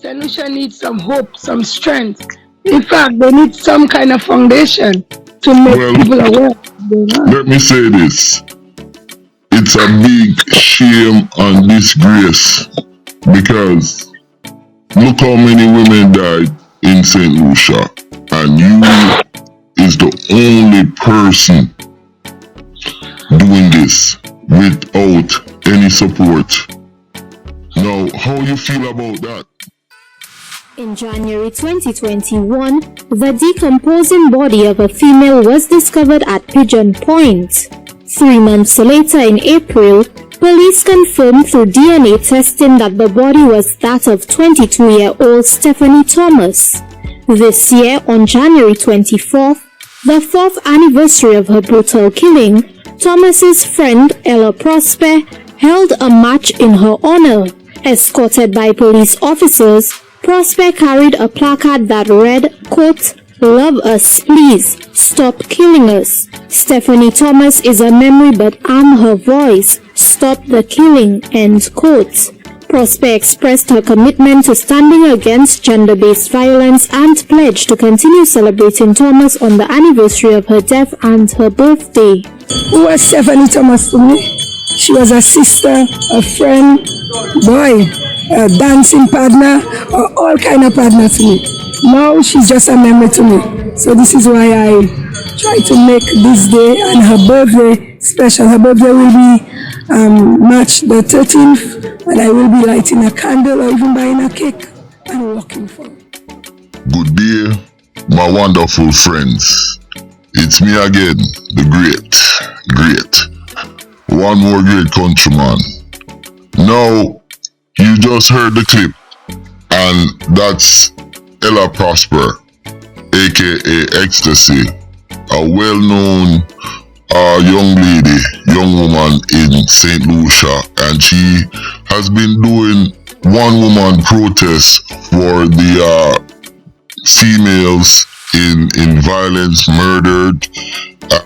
St. Lucia needs some hope, some strength. In fact, they need some kind of foundation to make Well, people aware of what's going on. let me say this. It's a big shame and disgrace because look how many women died in St. Lucia, and you is the only person doing this without any support. Now, how you feel about that? In January 2021, the decomposing body of a female was discovered at Pigeon Point. 3 months later, in April, police confirmed through DNA testing that the body was that of 22-year-old Stephanie Thomas. This year, on January 24th, the 4th anniversary of her brutal killing, Thomas's friend Ella Prosper held a march in her honor. Escorted by police officers, Prosper carried a placard that read, quote, "Love us, please. Stop killing us. Stephanie Thomas is a memory, but I'm her voice. Stop the killing," end quote. Prosper expressed her commitment to standing against gender-based violence and pledged to continue celebrating Thomas on the anniversary of her death and her birthday. Who was Stephanie Thomas to me? She was a sister, a friend, boy, a dancing partner, or all kind of partner to me. Now she's just a memory to me. So this is why I try to make this day and her birthday special. Her birthday will be March the 13th, and I will be lighting a candle or even buying a cake and walking for her. Good day, my wonderful friends. It's me again, the great. One more great countryman. Now, you just heard the clip, and that's Ella Prosper, aka Ecstasy, a well-known young woman in St. Lucia, and she has been doing one-woman protests for the females in violence, murdered,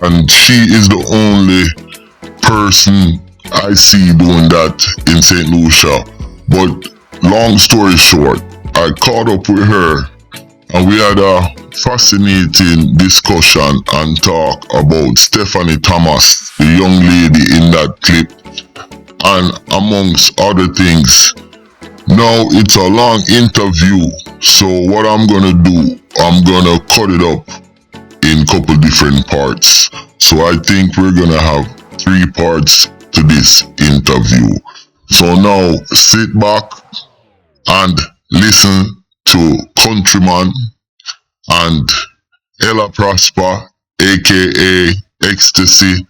and she is the only person I see doing that in St. Lucia. But long story short, I caught up with her and we had a fascinating discussion and talk about Stephanie Thomas, the young lady in that clip, and amongst other things. Now it's a long interview, so what I'm gonna do, I'm gonna cut it up in couple different parts. So I think we're gonna have 3 parts to this interview. So now sit back and listen to Countryman and Ella Prosper, aka Ecstasy,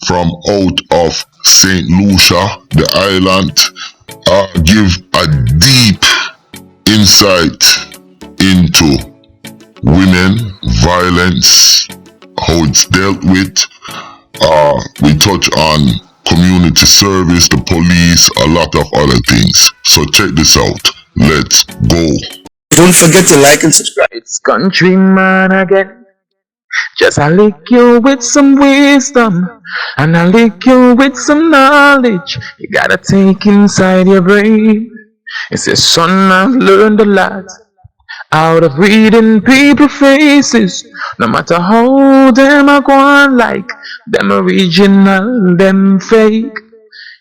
from out of St. Lucia, the island, give a deep insight into women, violence, how it's dealt with. We touch on community service, the police, a lot of other things. So check this out. Let's go. Don't forget to like and subscribe. It's Countryman again. Just I lick you with some wisdom, and I lick you with some knowledge. You gotta take inside your brain. It says, son, I've learned a lot out of reading people faces. No matter how them I go on, like them original, them fake.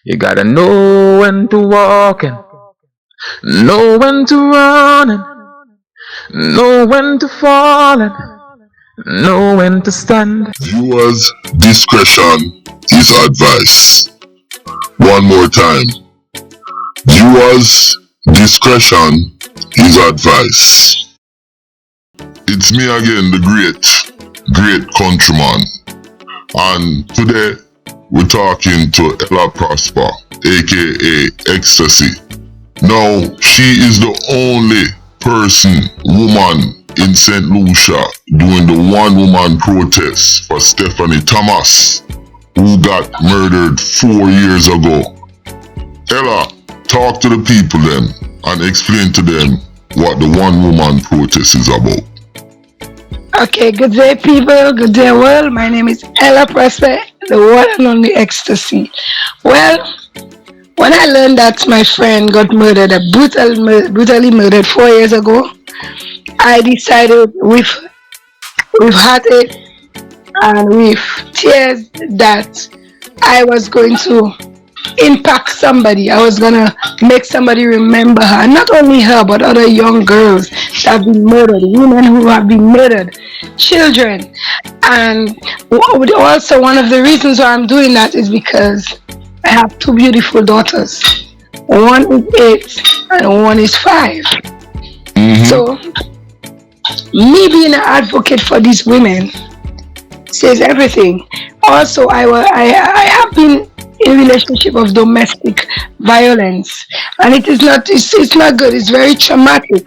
You gotta know when to walk and know when to run and know when to fall and know when to stand. Viewers' discretion is advised. One more time. Viewers' discretion is advised. It's me again, the great countryman. And today we're talking to Ella Prosper, aka Ecstasy. Now, she is the only woman in St. Lucia doing the one-woman protest for Stephanie Thomas, who got murdered 4 years ago. Ella, talk to the people then and explain to them what the one-woman protest is about. Okay, good day people, good day world. My name is Ella Prosper, the one and only Ecstasy. Well, when I learned that my friend got murdered, brutally murdered 4 years ago, I decided with heartache and with tears that I was going to impact somebody. I was gonna make somebody remember her. Not only her, but other young girls that have been murdered, women who have been murdered, children. And also one of the reasons why I'm doing that is because I have two beautiful daughters. One is 8 and one is 5. So me being an advocate for these women says everything. Also, I have been in relationship of domestic violence, and it's not good. It's very traumatic.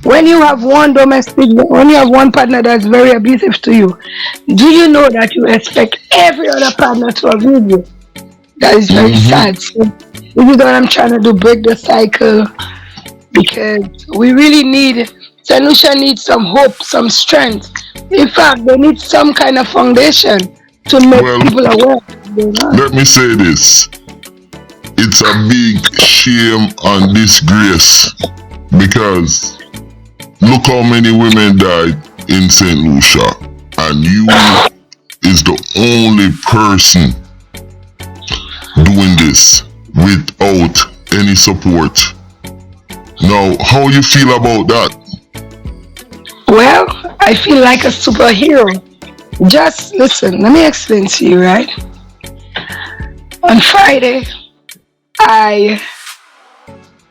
When you have one partner that's very abusive to you, do you know that you expect every other partner to abuse you? That is very sad. So this is what I'm trying to do: break the cycle, because we really need. St. Lucia needs some hope, some strength. In fact, they need some kind of foundation to make people aware. Let me say this. It's a big shame and disgrace because look how many women died in St. Lucia, and you is the only person doing this without any support. Now, how you feel about that? Well, I feel like a superhero. Just listen, let me explain to you, right? On Friday, I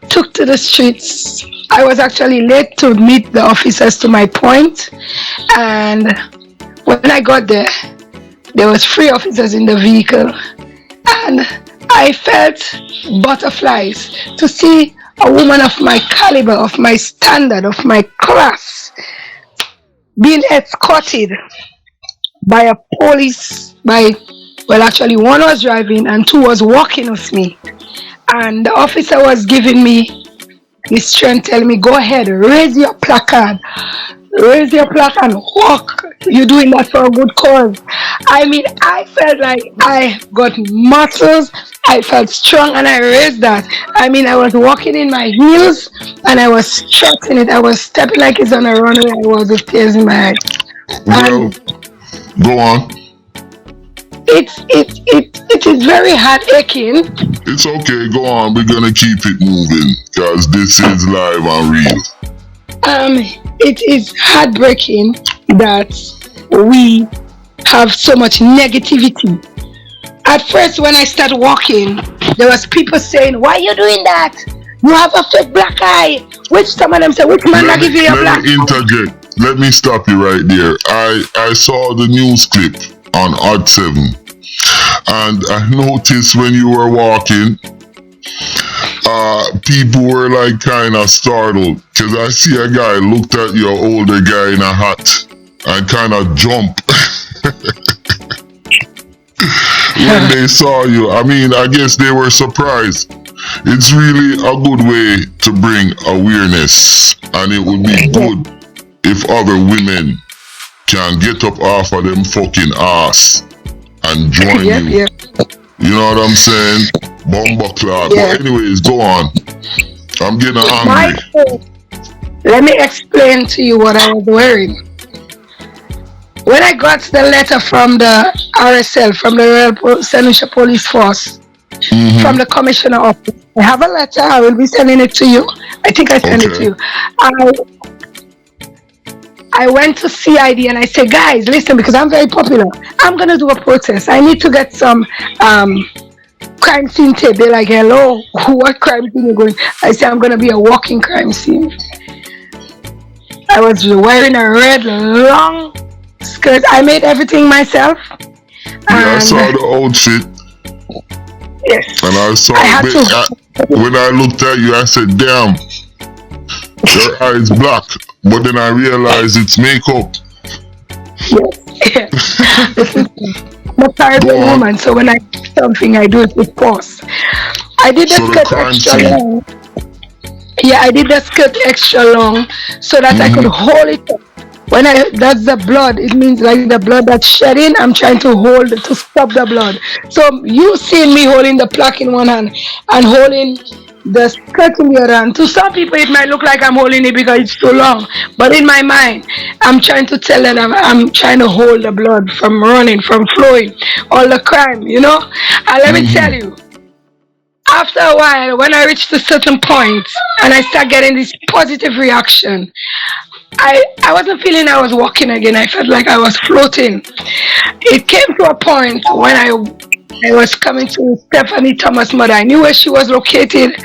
took to the streets. I was actually late to meet the officers to my point, and when I got there was 3 officers in the vehicle, and I felt butterflies to see a woman of my caliber, of my standard, of my class being escorted by a police, actually 1 was driving and 2 was walking with me. And the officer was giving me his strength, telling me, go ahead, raise your placard and walk. You're doing that for a good cause. I mean, I felt like I got muscles, I felt strong, and I raised that. I mean, I was walking in my heels and I was strutting it. I was stepping like it's on a runway. I was with tears in my eyes. Well, go on. It is very heartaching. It's okay, go on. We're gonna keep it moving because this is live and real. It is heartbreaking that we have so much negativity. At first, when I started walking, there was people saying, "Why are you doing that? You have a fake black eye." Which some of them say, "Which man give you your black eye?" Let me interject. Let me stop you right there. I saw the news clip on Odd 7, and I noticed when you were walking, people were like kind of startled because I see a guy looked at your older guy in a hat and kind of jumped when they saw you. I mean, I guess they were surprised. It's really a good way to bring awareness, and it would be good if other women can get up off of them fucking ass and join you. You know what I'm saying? Bomba clock. But anyways, go on. I'm getting angry. Let me explain to you what I was wearing. When I got the letter from the RSL, from the Royal St. Lucia Police Force, from the commissioner office, I have a letter. I will be sending it to you. I think I sent it to you. I went to CID and I said, guys, listen, because I'm very popular. I'm going to do a protest. I need to get some crime scene tape. They're like, hello, what crime scene are you going? I said, I'm going to be a walking crime scene. I was wearing a red long skirt. I made everything myself. I saw the outfit. Yes. And I saw when I looked at you, I said, damn, your eyes black. But then I realized it's makeup. Yes. I'm a Caribbean woman, so when I do something, I do it with force. I did the skirt extra long. Yeah, I did the skirt extra long so that I could hold it up. When that's the blood, it means like the blood that's shedding. I'm trying to hold to stop the blood. So you see me holding the plaque in one hand and holding the skirt in the other hand. To some people, it might look like I'm holding it because it's too long, but in my mind, I'm trying to tell them I'm trying to hold the blood from running, from flowing, all the crime, you know. And let me tell you, after a while, when I reached a certain point and I start getting this positive reaction, I wasn't feeling I was walking again. I felt like I was floating. It came to a point when I was coming to Stephanie Thomas' mother. I knew where she was located.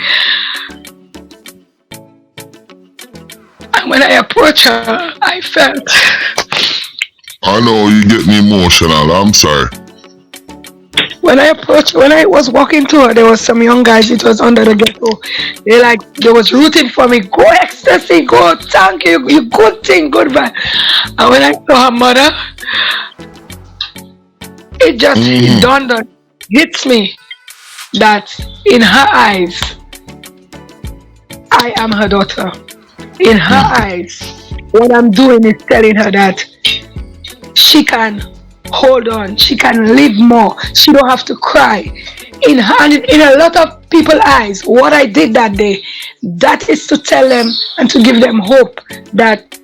And when I approached her, I felt. I know you get me emotional. I'm sorry. When I was walking to her, there was some young guys. It was under the ghetto. They was rooting for me. Go ecstasy, go, thank you, you good thing, good vibe. And when I saw her mother, it just it dawned on, hits me that in her eyes, I am her daughter. In her eyes, what I'm doing is telling her that she can hold on, she can live more, she don't have to cry. In a lot of people's eyes, what I did that day, that is to tell them and to give them hope that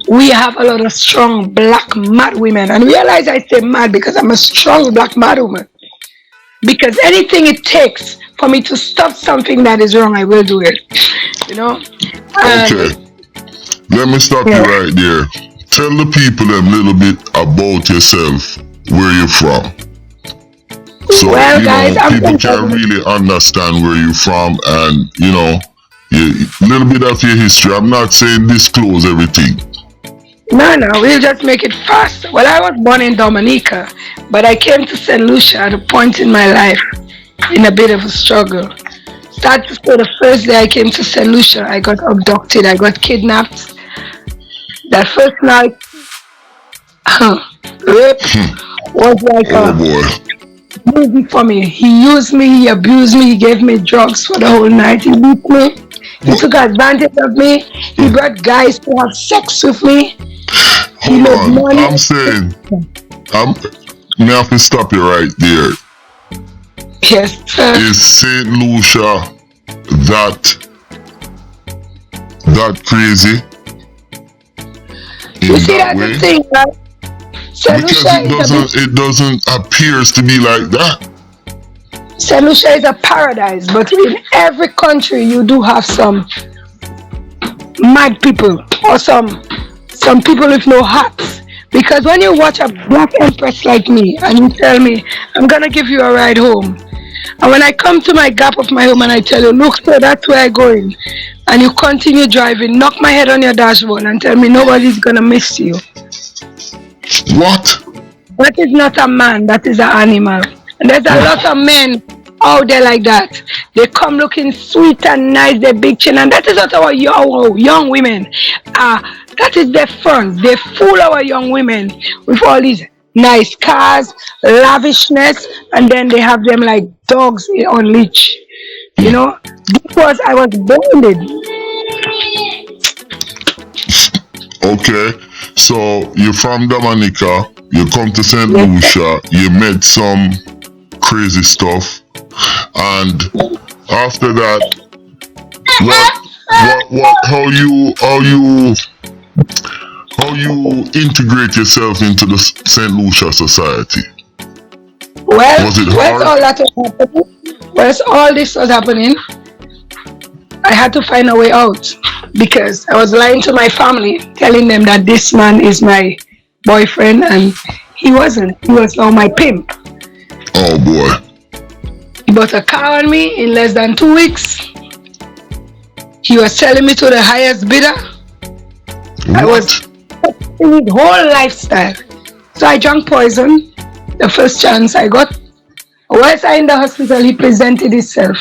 we have a lot of strong black mad women. And realize I say mad because I'm a strong black mad woman. Because anything it takes for me to stop something that is wrong, I will do it. You know? Okay. Let me stop you right there. Tell the people a little bit about yourself, where you're from. So, well, guys, people can really understand where you're from and, a little bit of your history. I'm not saying disclose everything. No, we'll just make it fast. Well, I was born in Dominica, but I came to St. Lucia at a point in my life in a bit of a struggle. Start to say the first day I came to St. Lucia, I got abducted, I got kidnapped. That first night, rape was like a movie for me. He used me, he abused me, he gave me drugs for the whole night, he beat me, he took advantage of me, he brought guys to have sex with me. Hold on, I'm saying, may I have to stop you right there. Yes, sir. Is St. Lucia that crazy? You see, that's the thing, right? Because it doesn't appear to be like that. St. Lucia is a paradise, but in every country you do have some mad people or some people with no hearts. Because when you watch a black empress like me and you tell me, I'm gonna give you a ride home, and when I come to my gap of my home and I tell you, look, sir, that's where I'm going, and you continue driving, knock my head on your dashboard and tell me nobody's gonna miss you. What? That is not a man, that is an animal. And there's a lot of men out there like that. They come looking sweet and nice, they're big chin, and that is what our young women are. That is their front. They fool our young women with all these nice cars, lavishness, and then they have them like dogs on leash. You know, because I was bonded. Okay, so you're from Dominica, you come to St. Lucia, you met some crazy stuff, and after that, how you integrate yourself into the St. Lucia society? Well, was it hard? All this was happening, I had to find a way out because I was lying to my family, telling them that this man is my boyfriend, and he wasn't. He was now my pimp. Oh boy. He bought a car on me in less than 2 weeks. He was selling me to the highest bidder. What? I was in his whole lifestyle. So I drank poison the first chance I got. Whilst I in the hospital, he presented himself.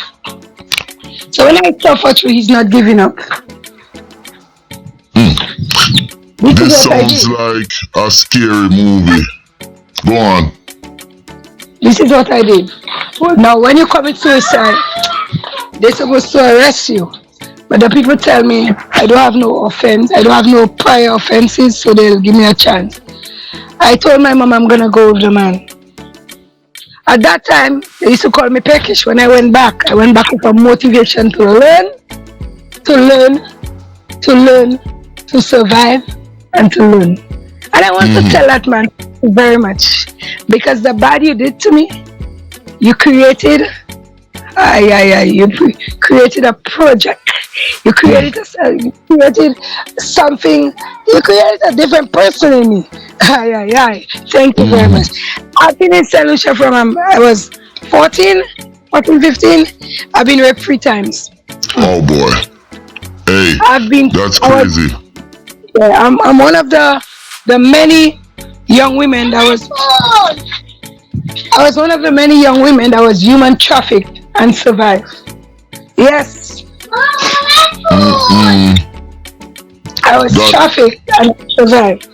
So when I suffer through, he's not giving up. This sounds like a scary movie. Go on. This is what I did. Now, when you commit suicide, they're supposed to arrest you. But the people tell me I don't have no offense, I don't have no prior offenses, so they'll give me a chance. I told my mom I'm gonna go with the man. At that time, they used to call me peckish. When I went back with a motivation to learn, to learn, to learn, to survive, and to learn. And I want to tell that man very much, because the bad you did to me, you created, created a project. You created something. You created a different person in me. Thank you very much. I've been in St. Lucia from I was 14, 15. I've been raped 3 times. Oh boy. Hey, that's crazy. I'm one of the many young women that was. I was one of the many young women that was human trafficked and survived. Yes. I was trafficked and survived.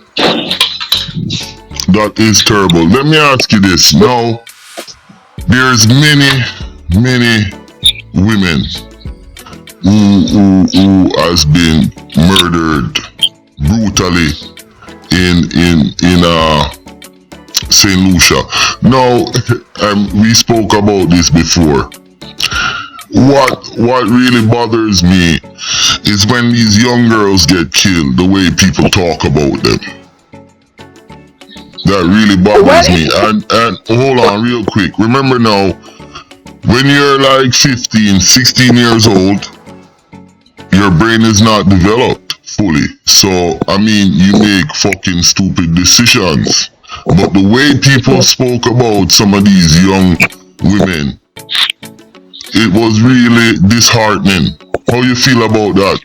That is terrible. Let me ask you this. Now, there's many women who has been murdered brutally in St. Lucia. Now, we spoke about this before. What really bothers me is when these young girls get killed, the way people talk about them. That really bothers me. And hold on real quick. Remember now, when you're like 15, 16 years old, your brain is not developed fully. So, I mean, you make fucking stupid decisions. But the way people spoke about some of these young women, it was really disheartening. How you feel about that?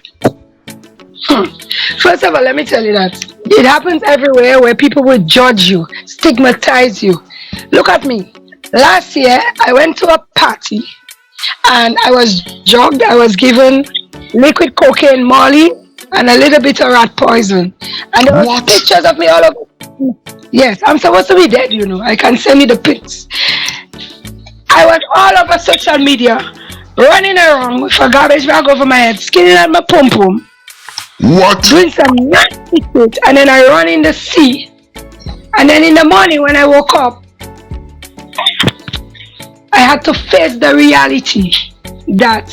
First of all, let me tell you that it happens everywhere where people will judge you, stigmatize you. Look at me. Last year, I went to a party and I was drugged. I was given liquid cocaine, Molly, and a little bit of rat poison. And there were pictures of me all over. Yes, I'm supposed to be dead, you know. I can send you the pics. I was all over social media, running around with a garbage bag over my head, skinning at my pum-pum. What? Doing some nasty shit, and then I run in the sea. And then in the morning when I woke up, I had to face the reality that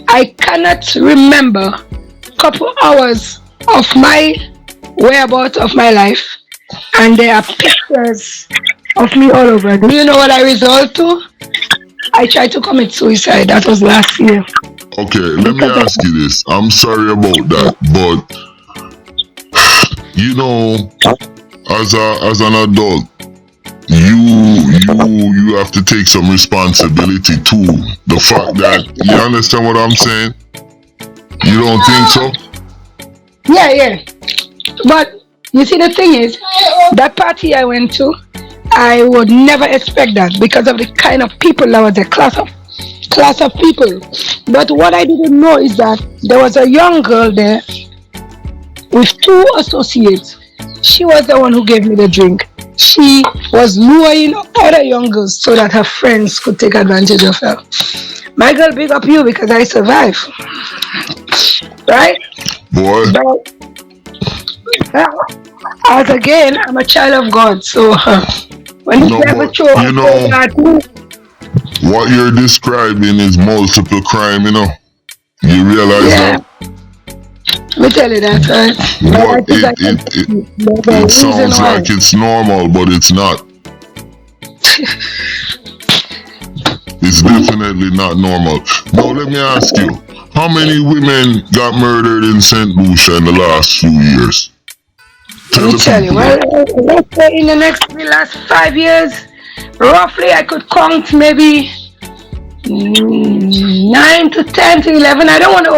I cannot remember a couple hours of my whereabouts of my life, and there are pictures of me all over. Do you know what I resolved to? I tried to commit suicide. That was last year. Okay, let me ask you this. I'm sorry about that, but you know, as an adult, you have to take some responsibility too. The fact that you understand what I'm saying? You don't think so? Yeah. But you see, the thing is, that party I went to, I would never expect that because of the kind of people that was a class of people. But what I didn't know is that there was a young girl there with 2 associates. She was the one who gave me the drink. She was luring other young girls so that her friends could take advantage of her. My girl, big up you because I survived. Right? Boy. But, as again, I'm a child of God. So when you what you're describing is multiple crime, you know. You realize that? Let me tell you that, right? It sounds like it's normal, but it's not. It's definitely not normal. Now let me ask you, how many women got murdered in St. Lucia in the last few years? Let me tell you, well, let's say in the last 5 years, roughly I could count maybe 9 to 10 to 11. I don't want to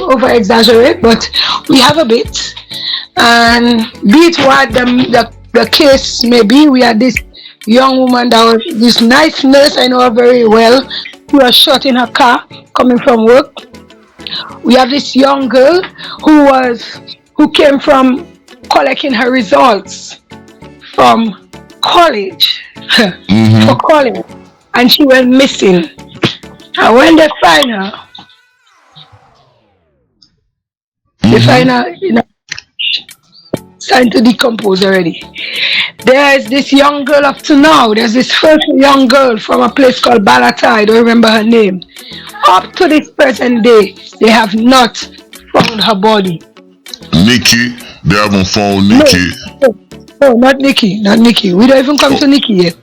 over exaggerate, but we have a bit. And be it what the case may be, we had this young woman that was this nice nurse, I know her very well, who was shot in her car coming from work. We have this young girl who came from collecting her results from college for college, and she went missing. And when they find her, The final, starting to decompose already. There's this young girl up to now. There's this first young girl from a place called Balata. I don't remember her name. Up to this present day, they have not found her body. Nikki, they haven't found Nikki. No, not Nikki. Not Nikki. We don't even come to Nikki yet.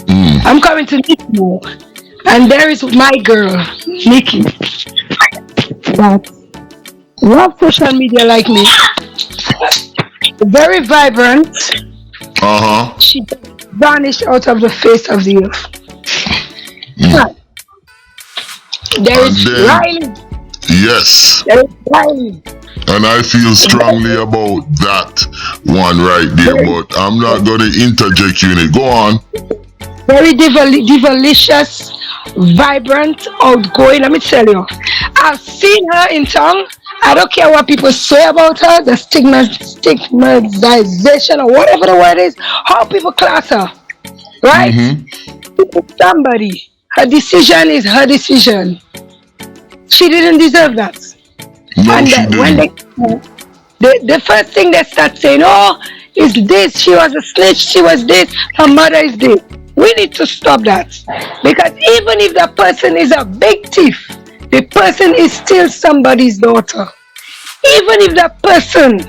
I'm coming to Nikki now. And there is my girl, Nikki, that love social media like me. Very vibrant. She vanished out of the face of the earth. There is Riley. Yes. There is Riley. And I feel strongly about that one right there, but I'm not going to interject you in it. Go on. Very delicious, vibrant, outgoing. Let me tell you, I've seen her in town. I don't care what people say about her, the stigmatization or whatever the word is, how people class her, right? Somebody, her decision is her decision. She didn't deserve that. No, And she when the first thing they start saying, oh, is this, she was a snitch, she was this, her mother is this. We need to stop that. Because even if the person is a big thief, the person is still somebody's daughter. Even if that person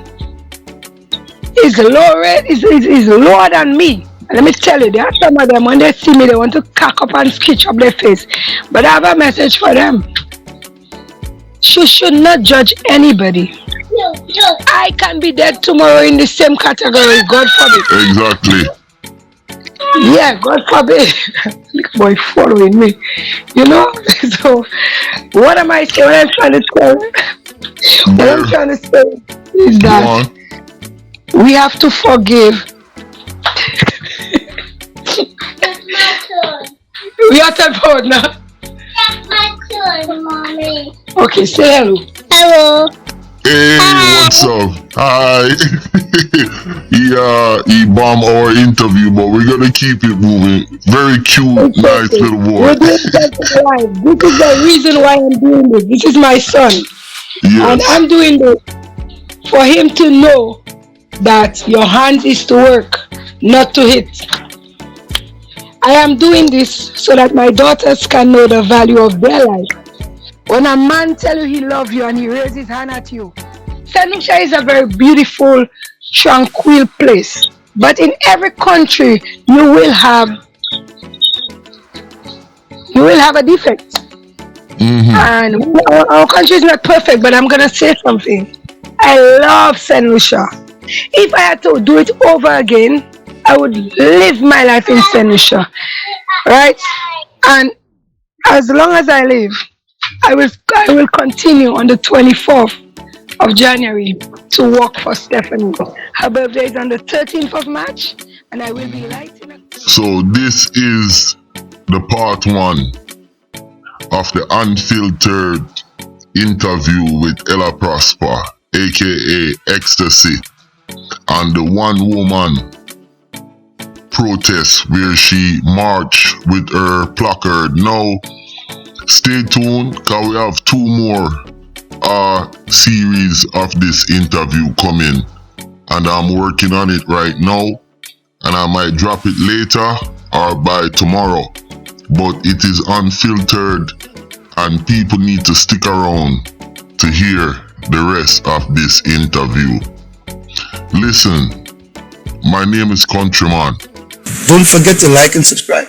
is lower than me. And let me tell you, there are some of them, when they see me, they want to cock up and skitch up their face. But I have a message for them. You should not judge anybody. I can be dead tomorrow in the same category, God forbid. Exactly. Yeah, God forbid. Look, boy, following me. You know? So, what am I saying? What I'm trying to say? What I'm trying to say is that we have to forgive. That's my turn. We are to forward now. That's my turn, mommy. Okay, say hello. Hello. Hey, what's up? Hi. He bombed our interview, but we're gonna keep it moving. Very cute, nice little boy. This is the reason why I'm doing this. This is my son. Yes. And I'm doing this for him to know that your hands is to work, not to hit. I am doing this so that my daughters can know the value of their life. When a man tells you he loves you and he raises his hand at you, St. Lucia is a very beautiful, tranquil place. But in every country, you will have a defect. And our country is not perfect, but I'm gonna say something. I love St. Lucia. If I had to do it over again, I would live my life in St. Lucia, right? And as long as I live, I will continue on the 24th of January to work for Stephanie. Her birthday is on the 13th of March, and I will be lighting up. So this is the part 1 of the Unfiltered interview with Ella Prosper, aka ESTACY, and the one woman protest where she marched with her placard. Now, stay tuned, because we have 2 more series of this interview coming, and I'm working on it right now, and I might drop it later or by tomorrow. But it is unfiltered, and people need to stick around to hear the rest of this interview. Listen, my name is Countryman. Don't forget to like and subscribe.